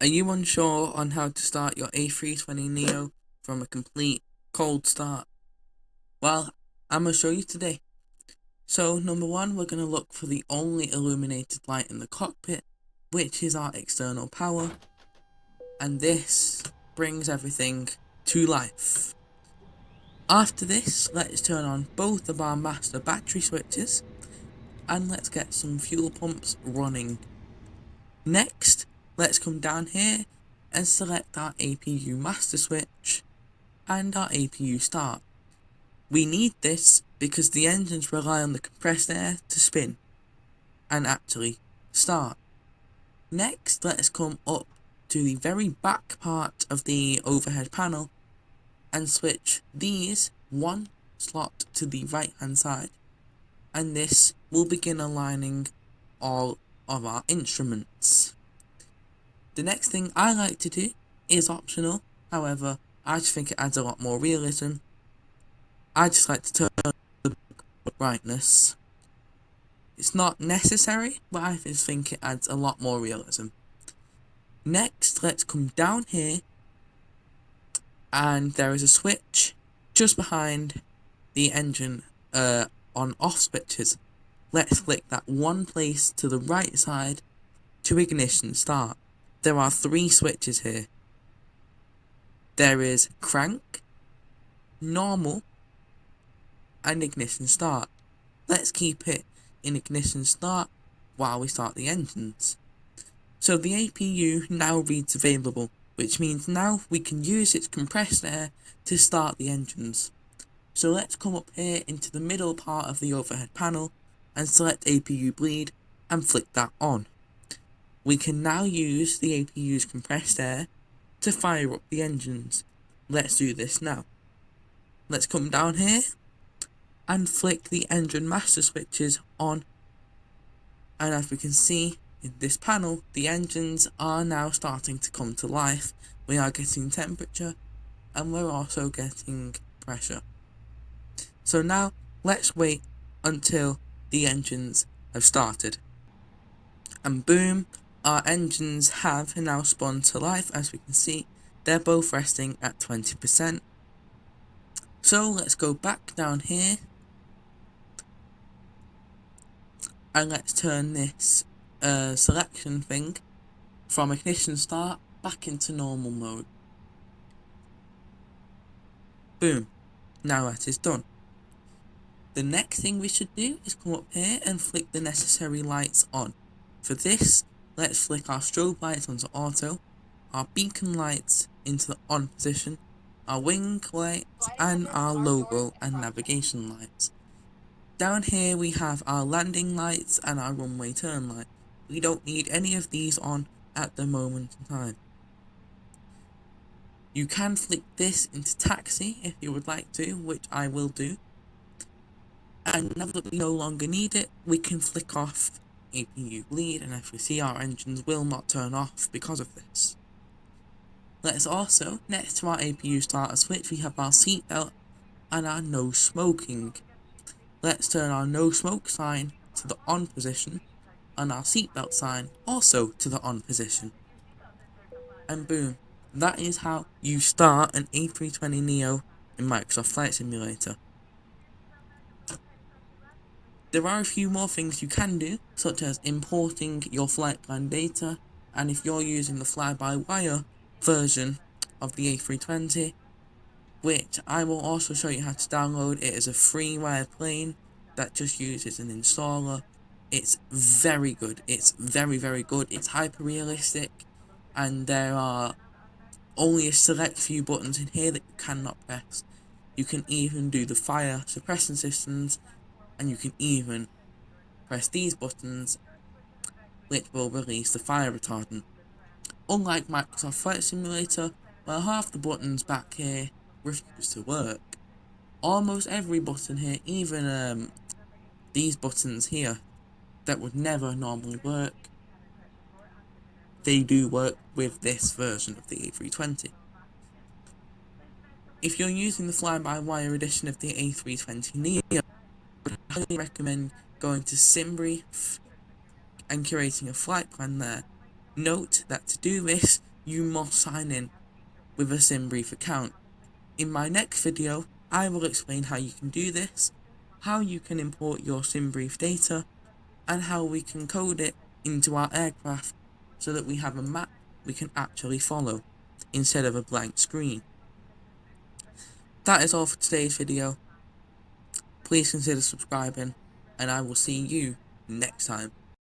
Are you unsure on how to start your A320neo from a complete cold start? Well, I'm going to show you today. So number one, we're going to look for the only illuminated light in the cockpit, which is our external power. And this brings everything to life. After this, let's turn on both of our master battery switches and let's get some fuel pumps running. Next, let's come down here and select our APU master switch and our APU start. We need this because the engines rely on the compressed air to spin and actually start. Next, let's come up to the very back part of the overhead panel and switch these one slot to the right hand side, and this will begin aligning all of our instruments. The next thing I like to do is optional, however I just think it adds a lot more realism. I just like to turn the brightness. It's not necessary, but I just think it adds a lot more realism. Next, let's come down here and there is a switch just behind the engine on off switches. Let's flick that one place to the right side to ignition start. There are three switches here. There is crank, normal, and ignition start. Let's keep it in ignition start while we start the engines. So the APU now reads available, which means now we can use its compressed air to start the engines. So let's come up here into the middle part of the overhead panel and select APU bleed and flick that on. We can now use the APU's compressed air to fire up the engines. Let's do this now. Let's come down here and flick the engine master switches on, and as we can see in this panel, the engines are now starting to come to life. We are getting temperature and we're also getting pressure. So now let's wait until the engines have started, and boom, our engines have now spun to life. As we can see, they're both resting at 20%. So let's go back down here and let's turn this selection thing from ignition start back into normal mode. Boom, now that is done. The next thing we should do is come up here and flick the necessary lights on. For this, let's flick our strobe lights onto auto, our beacon lights into the on position, our wing lights, and our logo and navigation lights. Down here we have our landing lights and our runway turn light. We don't need any of these on at the moment in time. You can flick this into taxi if you would like to, which I will do. And now that we no longer need it, we can flick off APU bleed, and as we see, our engines will not turn off because of this. Let's also, next to our APU starter switch, we have our seatbelt and our no smoking. Let's turn our no smoke sign to the on position and our seatbelt sign also to the on position. And boom, that is how you start an A320neo in Microsoft Flight Simulator. There are a few more things you can do, such as importing your flight plan data, and if you're using the fly-by-wire version of the A320, which I will also show you how to download. It is a freeware plane that just uses an installer. It's very good. It's very, very good. It's hyper-realistic, and there are only a select few buttons in here that you cannot press. You can even do the fire suppression systems, and you can even press these buttons, which will release the fire retardant. Unlike Microsoft Flight Simulator, where half the buttons back here refuse to work, almost every button here, even these buttons here that would never normally work, they do work with this version of the A320. If you're using the fly-by-wire edition of the A320neo, I would highly recommend going to SimBrief and curating a flight plan there. Note that to do this, you must sign in with a SimBrief account. In my next video, I will explain how you can do this, how you can import your SimBrief data, and how we can code it into our aircraft so that we have a map we can actually follow instead of a blank screen. That is all for today's video. Please consider subscribing, and I will see you next time.